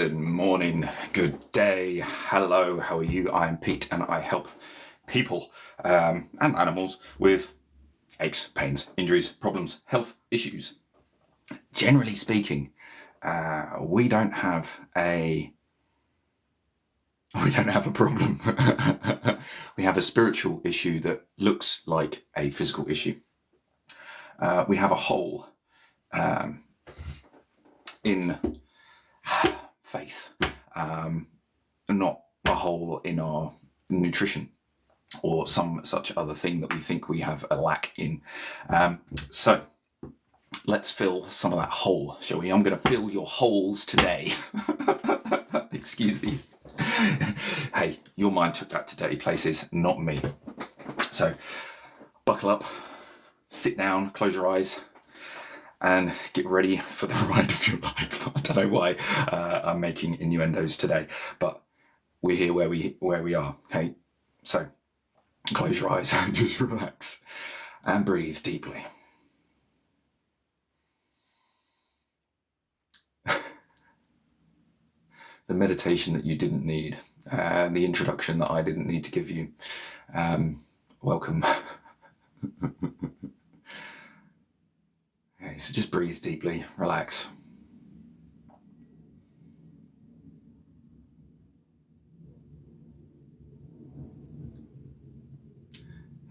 Good morning, good day, hello, how are you? I am Pete and I help people and animals with aches, pains, injuries, problems, health issues. Generally speaking, we don't have a problem. We have a spiritual issue that looks like a physical issue. We have a hole in faith, not a hole in our nutrition or some such other thing that we think we have a lack in. So let's fill some of that hole, shall we? I'm going to fill your holes today. Excuse the... Hey, your mind took that to dirty places, not me. So buckle up, sit down, close your eyes, and get ready for the ride of your life. I don't know why I'm making innuendos today, but we're here where we are. Okay, so close your eyes and just relax and breathe deeply. The meditation that you didn't need, the introduction that I didn't need to give you. Welcome. Okay, so just breathe deeply, relax.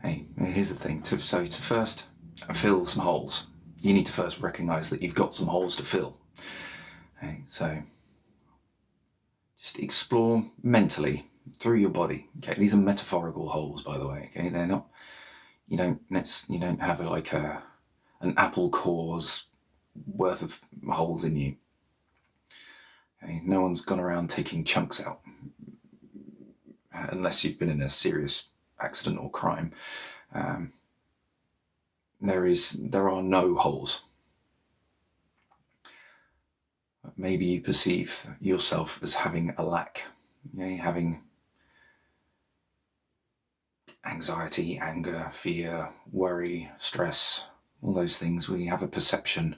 Hey, here's the thing. To first fill some holes, you need to first recognize that you've got some holes to fill. Okay, so just explore mentally through your body. Okay, these are metaphorical holes, by the way. Okay, they're not. You don't have an apple core's worth of holes in you. Okay, no one's gone around taking chunks out, unless you've been in a serious accident or crime. There are no holes. Maybe you perceive yourself as having a lack, having anxiety, anger, fear, worry, stress, all those things. We have a perception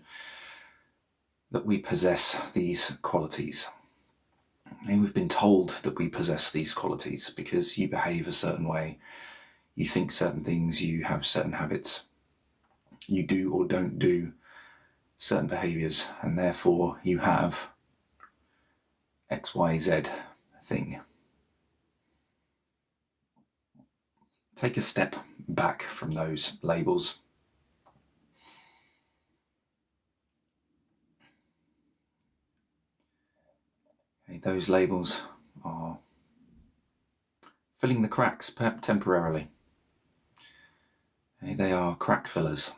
that we possess these qualities. And we've been told that we possess these qualities because you behave a certain way, you think certain things, you have certain habits, you do or don't do certain behaviors, and therefore you have XYZ thing. Take a step back from those labels. Okay, those labels are filling the cracks temporarily. Okay, they are crack fillers.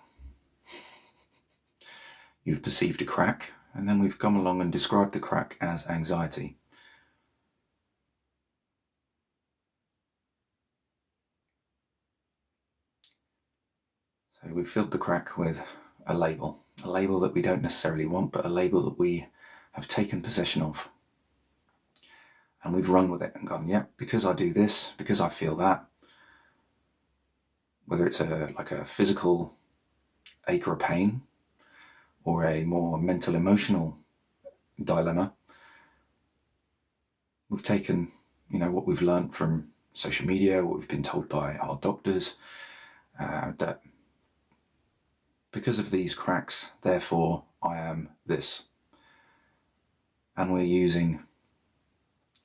You've perceived a crack, and then we've come along and described the crack as anxiety. So we've filled the crack with a label that we don't necessarily want, but a label that we have taken possession of. And we've run with it and gone, yeah, because I do this, because I feel that, whether it's like a physical ache or a pain, or a more mental emotional dilemma, we've taken, what we've learned from social media, what we've been told by our doctors, that because of these cracks, therefore I am this. And we're using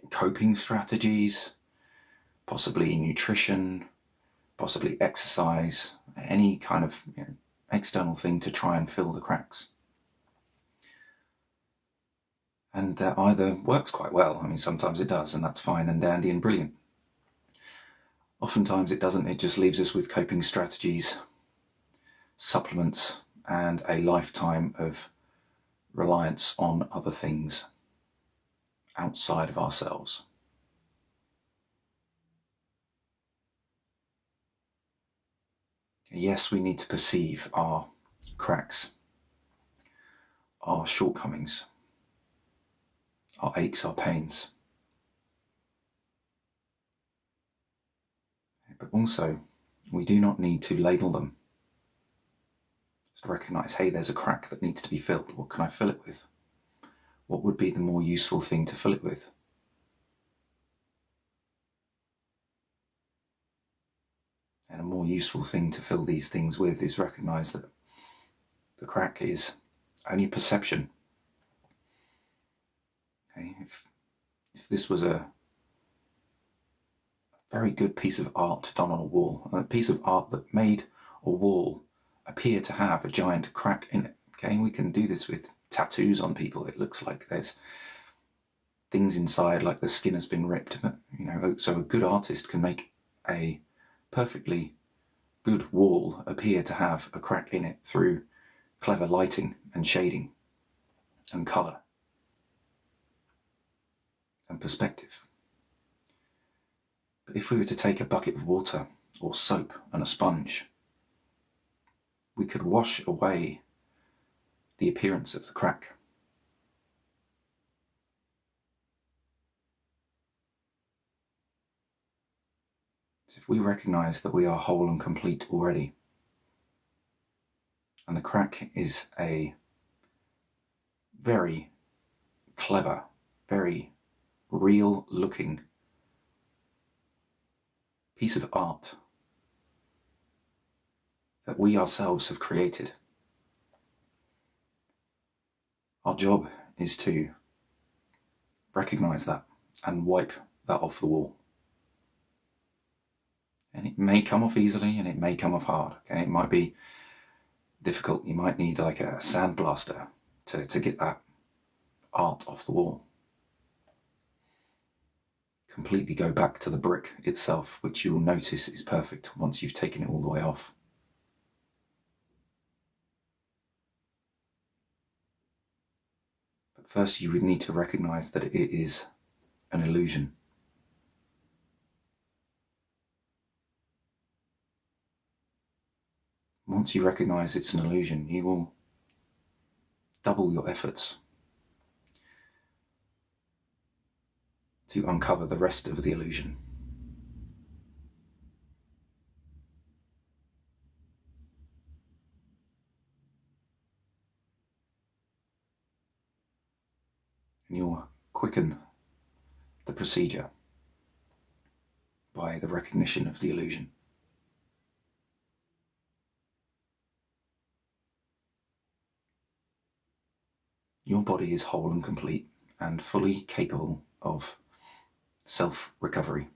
coping strategies, possibly nutrition, possibly exercise, any kind of external thing to try and fill the cracks. And that either works quite well. I mean, sometimes it does, and that's fine and dandy and brilliant. Oftentimes it doesn't. It just leaves us with coping strategies, supplements, and a lifetime of reliance on other things outside of ourselves. Yes, we need to perceive our cracks, our shortcomings, our aches, our pains. But also, we do not need to label them. Just to recognize, hey, there's a crack that needs to be filled. What can I fill it with? what would be the more useful thing to fill it with? And a more useful thing to fill these things with is recognize that the crack is only perception. Okay? If this was a very good piece of art done on a wall, a piece of art that made a wall appear to have a giant crack in it. Okay, we can do this with tattoos on people. It looks like there's things inside, like the skin has been ripped. But, so a good artist can make a perfectly good wall appear to have a crack in it through clever lighting and shading and colour and perspective. But if we were to take a bucket of water or soap and a sponge, we could wash away the appearance of the crack. So if we recognise that we are whole and complete already, and the crack is a very clever, very real looking piece of art that we ourselves have created, our job is to recognise that and wipe that off the wall. And it may come off easily and it may come off hard. Okay, it might be difficult. You might need like a sandblaster to get that art off the wall. Completely go back to the brick itself, which you will notice is perfect once you've taken it all the way off. But first you would need to recognise that it is an illusion. Once you recognise it's an illusion, you will double your efforts to uncover the rest of the illusion. And you'll quicken the procedure by the recognition of the illusion. Your body is whole and complete and fully capable of self-recovery.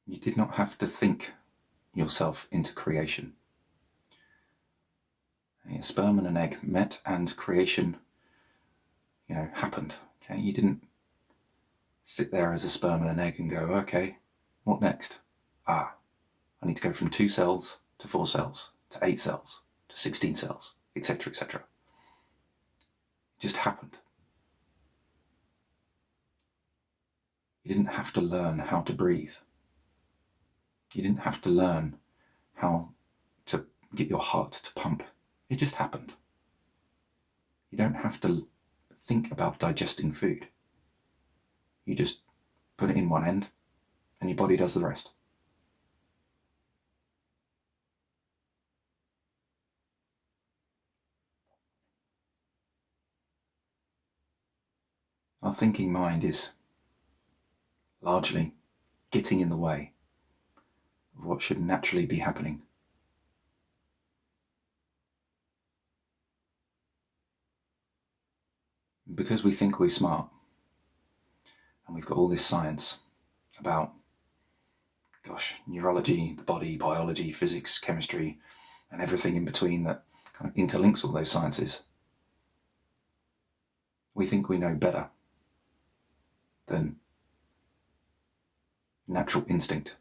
You did not have to think yourself into creation. A sperm and an egg met and creation, happened. Okay, you didn't sit there as a sperm and an egg and go, okay, what next? I need to go from 2 cells to 4 cells to 8 cells to 16 cells, etc., etc. It just happened. You didn't have to learn how to breathe. You didn't have to learn how to get your heart to pump. It just happened. You don't have to think about digesting food. You just put it in one end and your body does the rest. Our thinking mind is largely getting in the way of what should naturally be happening. Because we think we're smart and we've got all this science about, neurology, the body, biology, physics, chemistry, and everything in between that kind of interlinks all those sciences, we think we know better than natural instinct.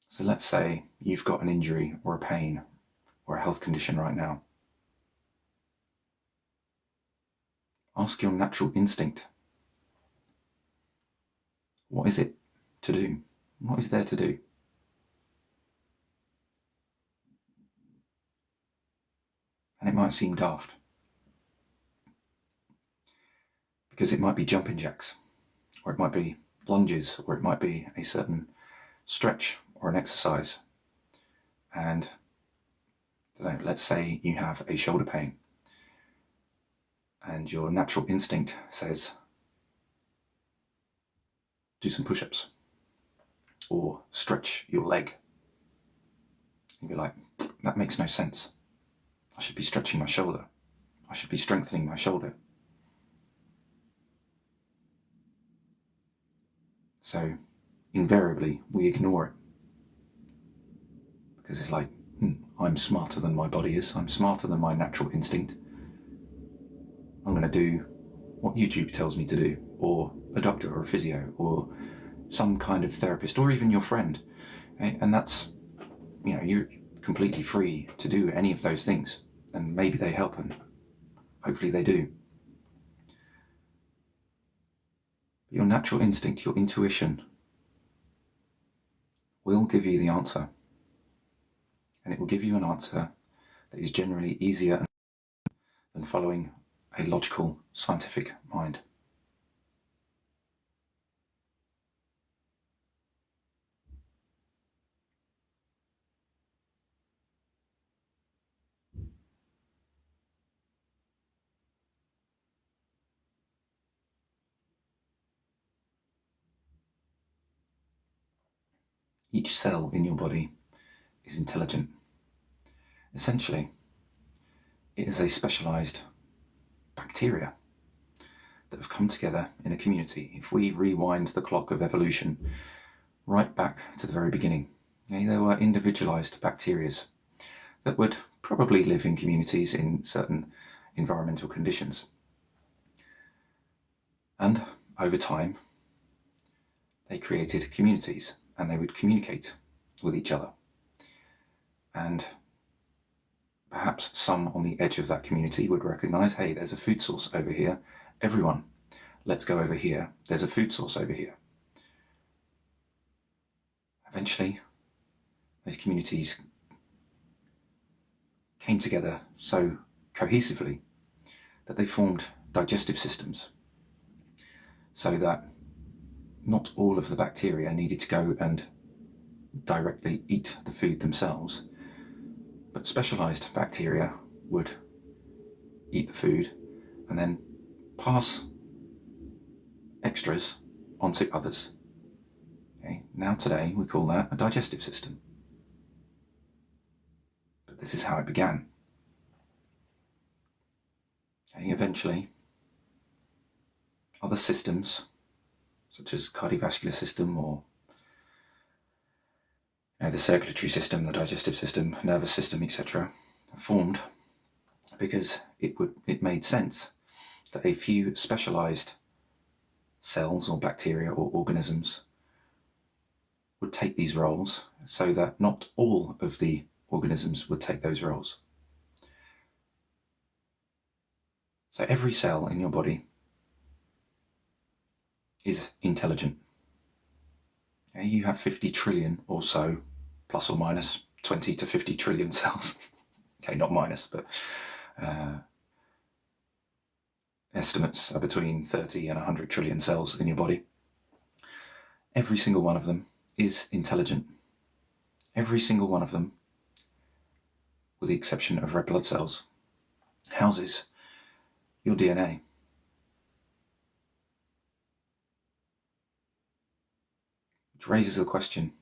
So let's say you've got an injury or a pain or a health condition right now. Ask your natural instinct. What is it to do? What is there to do? And it might seem daft, because it might be jumping jacks, or it might be lunges, or it might be a certain stretch or an exercise. And let's say you have a shoulder pain and your natural instinct says, do some push-ups or stretch your leg. You'd be like, that makes no sense. I should be stretching my shoulder. I should be strengthening my shoulder. So invariably we ignore it because it's like, I'm smarter than my body is. I'm smarter than my natural instinct. I'm going to do what YouTube tells me to do, or a doctor or a physio or some kind of therapist, or even your friend. Okay? And that's, you're completely free to do any of those things, and maybe they help, and hopefully they do. But your natural instinct, your intuition, will give you the answer. And it will give you an answer that is generally easier than following a logical, scientific mind. Each cell in your body is intelligent. Essentially, it is a specialized bacteria that have come together in a community. If we rewind the clock of evolution right back to the very beginning, there were individualized bacteria that would probably live in communities in certain environmental conditions. And over time, they created communities and they would communicate with each other. And perhaps some on the edge of that community would recognize, hey, there's a food source over here. Everyone, let's go over here. There's a food source over here. Eventually, those communities came together so cohesively that they formed digestive systems, so that not all of the bacteria needed to go and directly eat the food themselves, but specialized bacteria would eat the food and then pass extras onto others. Okay? Now today we call that a digestive system. But this is how it began. Okay? Eventually, other systems, such as cardiovascular system or the circulatory system, the digestive system, nervous system, etc., formed because it made sense that a few specialized cells or bacteria or organisms would take these roles, so that not all of the organisms would take those roles. So every cell in your body is intelligent. You have 50 trillion or so, plus or minus 20 to 50 trillion cells. Okay, not minus, but estimates are between 30 and 100 trillion cells in your body. Every single one of them is intelligent. Every single one of them, with the exception of red blood cells, houses your DNA. Which raises the question,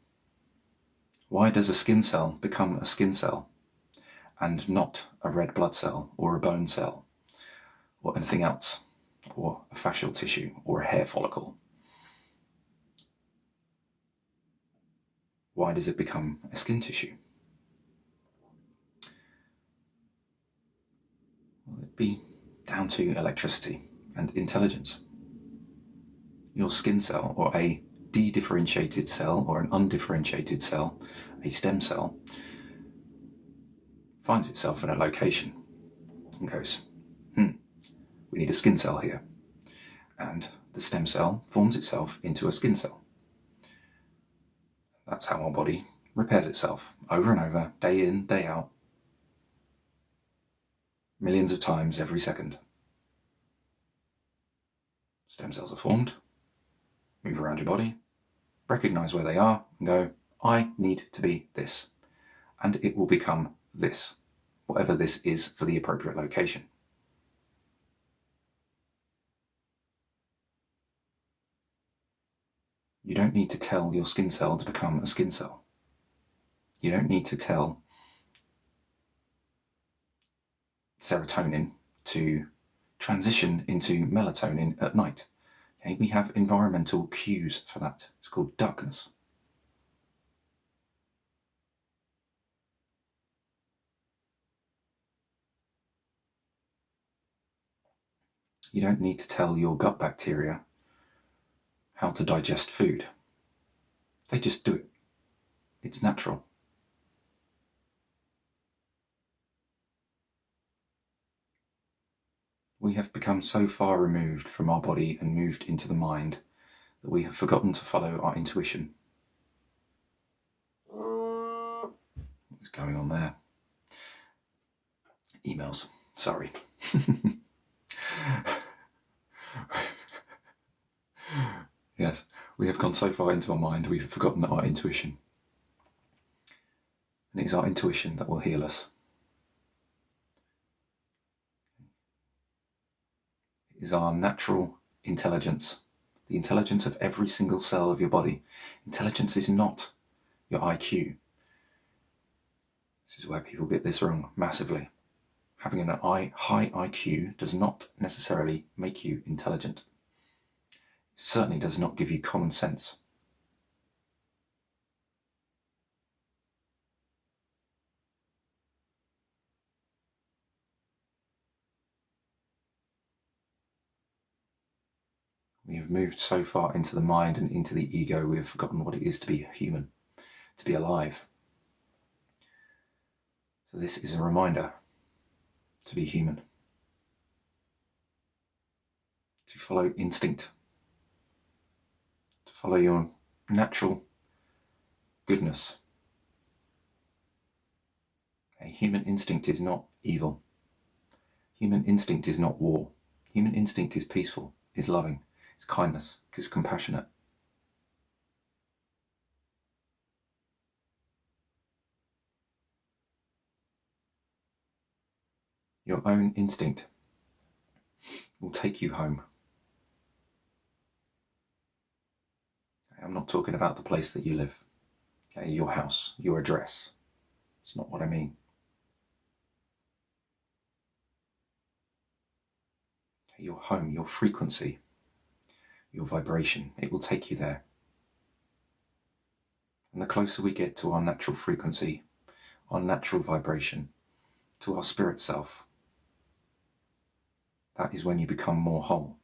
why does a skin cell become a skin cell and not a red blood cell or a bone cell or anything else, or a fascial tissue or a hair follicle? Why does it become a skin tissue? Well, it'd be down to electricity and intelligence. Your skin cell, or a dedifferentiated cell or an undifferentiated cell, a stem cell, finds itself in a location and goes, we need a skin cell here. And the stem cell forms itself into a skin cell. That's how our body repairs itself over and over, day in, day out, millions of times every second. Stem cells are formed, Move around your body, recognize where they are, and go, I need to be this. And it will become this, whatever this is for the appropriate location. You don't need to tell your skin cell to become a skin cell. You don't need to tell serotonin to transition into melatonin at night. Okay, we have environmental cues for that. It's called darkness. You don't need to tell your gut bacteria how to digest food. They just do it. It's natural. We have become so far removed from our body and moved into the mind that we have forgotten to follow our intuition. What's going on there? Emails. Sorry. Yes, we have gone so far into our mind, we've forgotten our intuition. And it is our intuition that will heal us. It is our natural intelligence, the intelligence of every single cell of your body. Intelligence is not your IQ. This is where people get this wrong massively. Having an high IQ does not necessarily make you intelligent. It certainly does not give you common sense. We have moved so far into the mind and into the ego, we have forgotten what it is to be human, to be alive. So this is a reminder to be human, to follow instinct, to follow your natural goodness. A human instinct is not evil. Human instinct is not war. Human instinct is peaceful, is loving, is kindness, is compassionate. Your own instinct will take you home. I'm not talking about the place that you live, okay, your house, your address. It's not what I mean. Okay, your home, your frequency, your vibration, it will take you there. And the closer we get to our natural frequency, our natural vibration, to our spirit self, that is when you become more whole.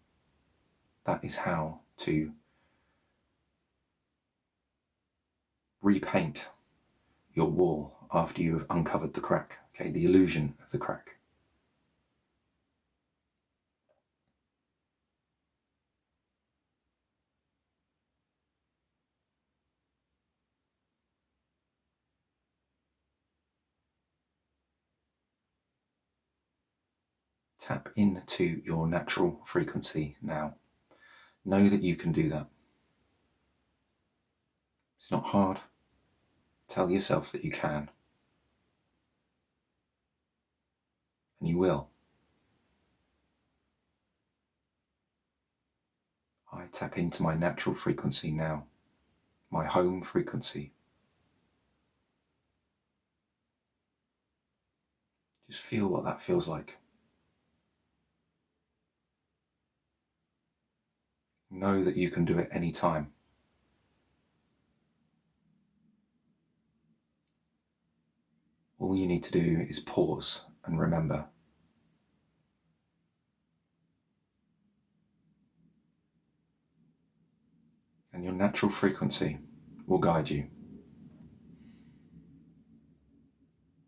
That is how to repaint your wall after you have uncovered the crack, okay, the illusion of the crack. Tap into your natural frequency now. Know that you can do that. It's not hard. Tell yourself that you can. And you will. I tap into my natural frequency now, my home frequency. Just feel what that feels like. Know that you can do it any time. All you need to do is pause and remember. And your natural frequency will guide you.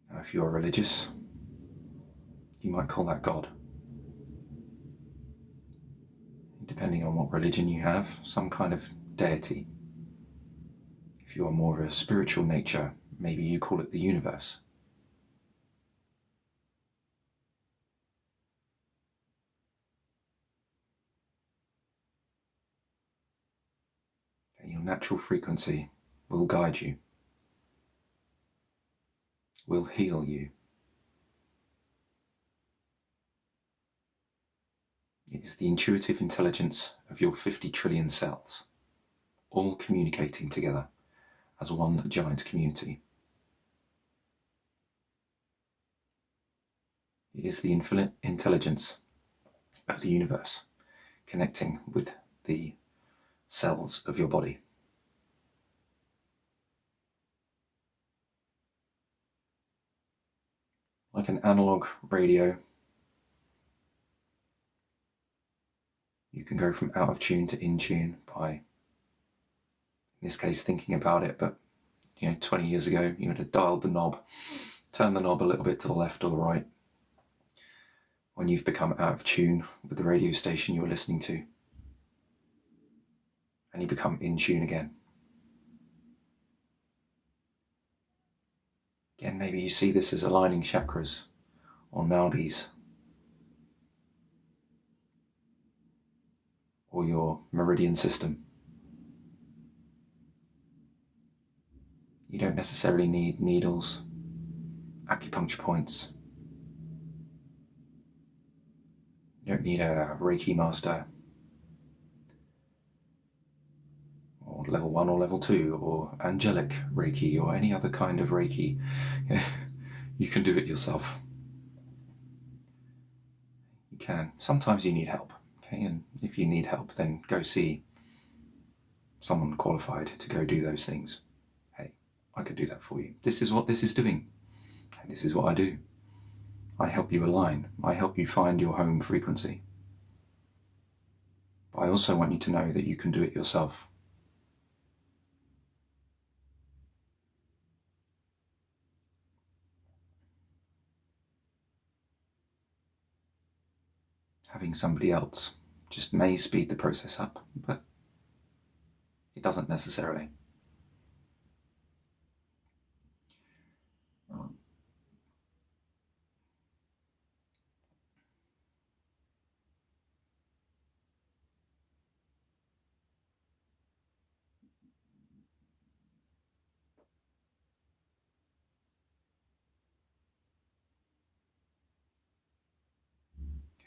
Now, if you're religious, you might call that God. Depending on what religion you have, some kind of deity. If you are more of a spiritual nature, maybe you call it the universe. natural frequency will guide you, will heal you. It is the intuitive intelligence of your 50 trillion cells, all communicating together as one giant community. It is the infinite intelligence of the universe connecting with the cells of your body. Like an analog radio, you can go from out of tune to in tune by, in this case, thinking about it, but 20 years ago, you would have dialed the knob, turned the knob a little bit to the left or the right. When you've become out of tune with the radio station you're listening to, and you become in tune again. Again, maybe you see this as aligning chakras or nadis, or your meridian system. You don't necessarily need needles, acupuncture points. You don't need a Reiki master, or level 1 or level 2, or angelic Reiki, or any other kind of Reiki. You can do it yourself. You can. Sometimes you need help, okay? And if you need help, then go see someone qualified to go do those things. Hey, I could do that for you. This is what this is doing. And this is what I do. I help you align. I help you find your home frequency. But I also want you to know that you can do it yourself. Having somebody else just may speed the process up, but it doesn't necessarily.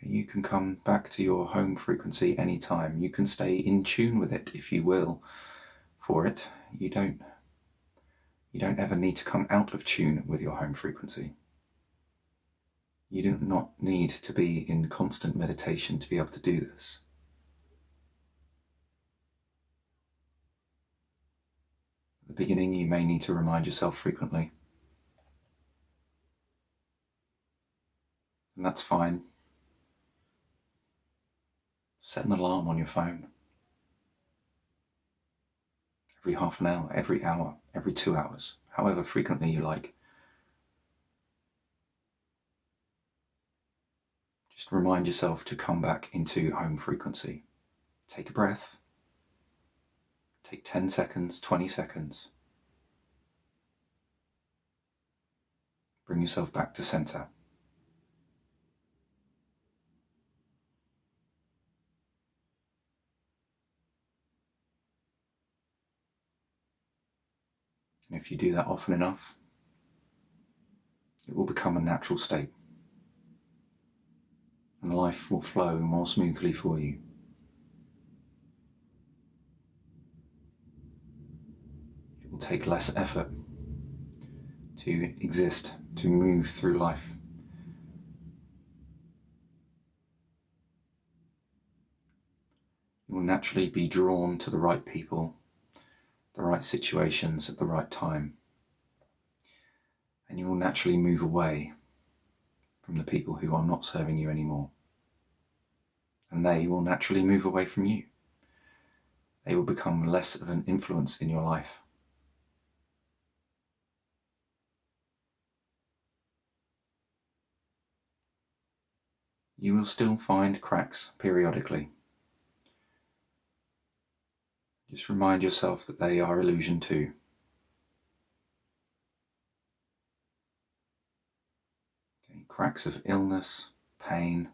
You can come back to your home frequency anytime. You can stay in tune with it if you will for it. You don't ever need to come out of tune with your home frequency. You do not need to be in constant meditation to be able to do this. At the beginning, you may need to remind yourself frequently. And that's fine. Set an alarm on your phone. Every half an hour, every hour, every 2 hours, however frequently you like. Just remind yourself to come back into home frequency. Take a breath. Take 10 seconds, 20 seconds. Bring yourself back to center. And if you do that often enough, it will become a natural state. And life will flow more smoothly for you. It will take less effort to exist, to move through life. You will naturally be drawn to the right people, the right situations at the right time. And you will naturally move away from the people who are not serving you anymore. And they will naturally move away from you. They will become less of an influence in your life. You will still find cracks periodically. Just remind yourself that they are illusion too. Okay, cracks of illness, pain,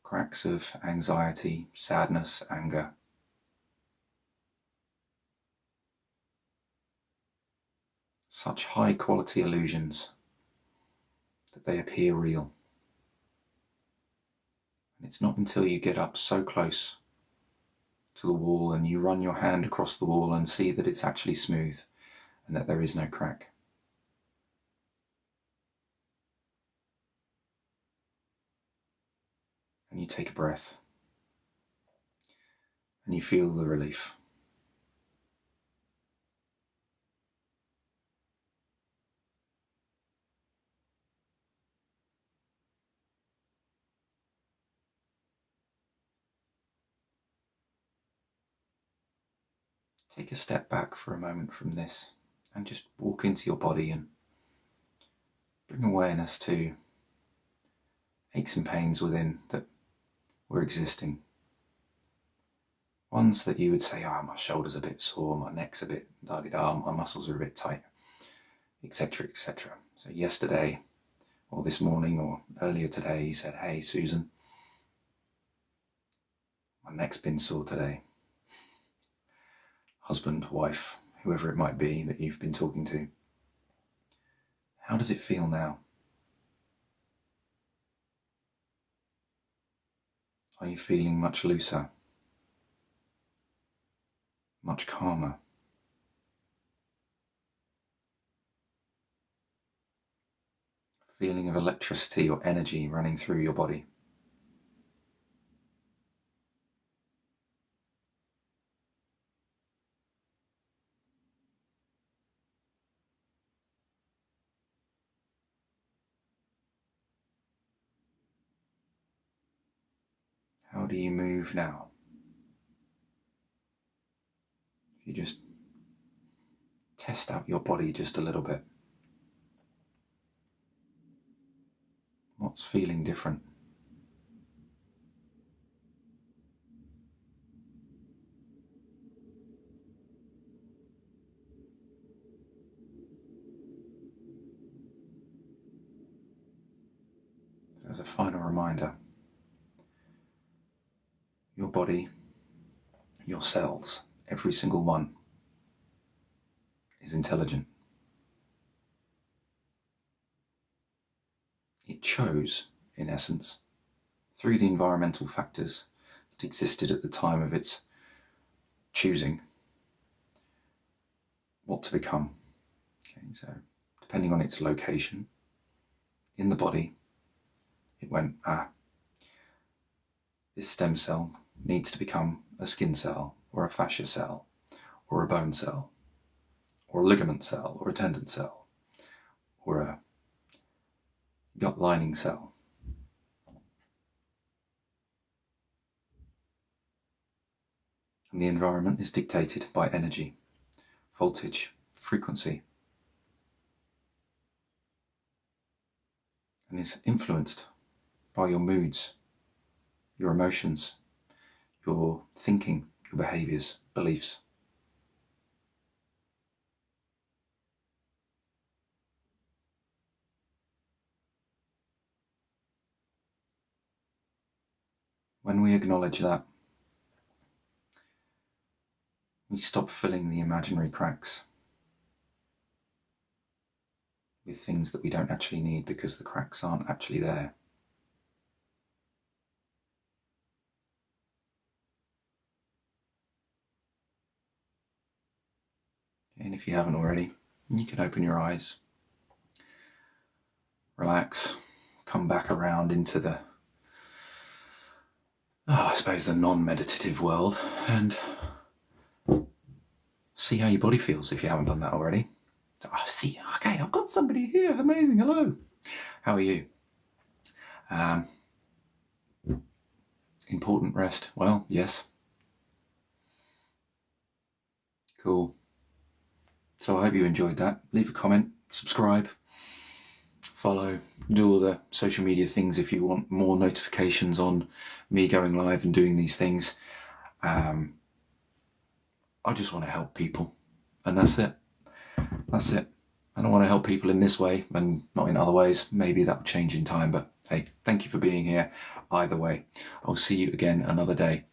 cracks of anxiety, sadness, anger. such high quality illusions that they appear real. And it's not until you get up so close to the wall and you run your hand across the wall and see that it's actually smooth and that there is no crack. And you take a breath and you feel the relief. Take a step back for a moment from this and just walk into your body and bring awareness to aches and pains within that were existing. Ones that you would say, my shoulder's a bit sore, my neck's a bit da-di-da, my muscles are a bit tight, etc., etc. So yesterday, or this morning, or earlier today, you said, hey, Susan, my neck's been sore today. Husband, wife, whoever it might be that you've been talking to. How does it feel now? Are you feeling much looser? Much calmer? Feeling of electricity or energy running through your body? How do you move now? If you just test out your body just a little bit. What's feeling different? So as a final reminder, your body, your cells, every single one, is intelligent. It chose, in essence, through the environmental factors that existed at the time of its choosing, what to become. Okay, so depending on its location in the body, it went, this stem cell needs to become a skin cell, or a fascia cell, or a bone cell, or a ligament cell, or a tendon cell, or a gut lining cell. And the environment is dictated by energy, voltage, frequency, and is influenced by your moods, your emotions, your thinking, your behaviours, beliefs. When we acknowledge that, we stop filling the imaginary cracks with things that we don't actually need because the cracks aren't actually there. And if you haven't already, you can open your eyes, relax, come back around into the, I suppose, the non-meditative world, and see how your body feels if you haven't done that already. See, okay, I've got somebody here, amazing, hello. How are you? Important rest? Well, yes. Cool. So I hope you enjoyed that. Leave a comment, subscribe, follow, do all the social media things if you want more notifications on me going live and doing these things. I just want to help people, and that's it. That's it. I don't want to help people in this way and not in other ways. Maybe that'll change in time, but hey, thank you for being here. Either way, I'll see you again another day.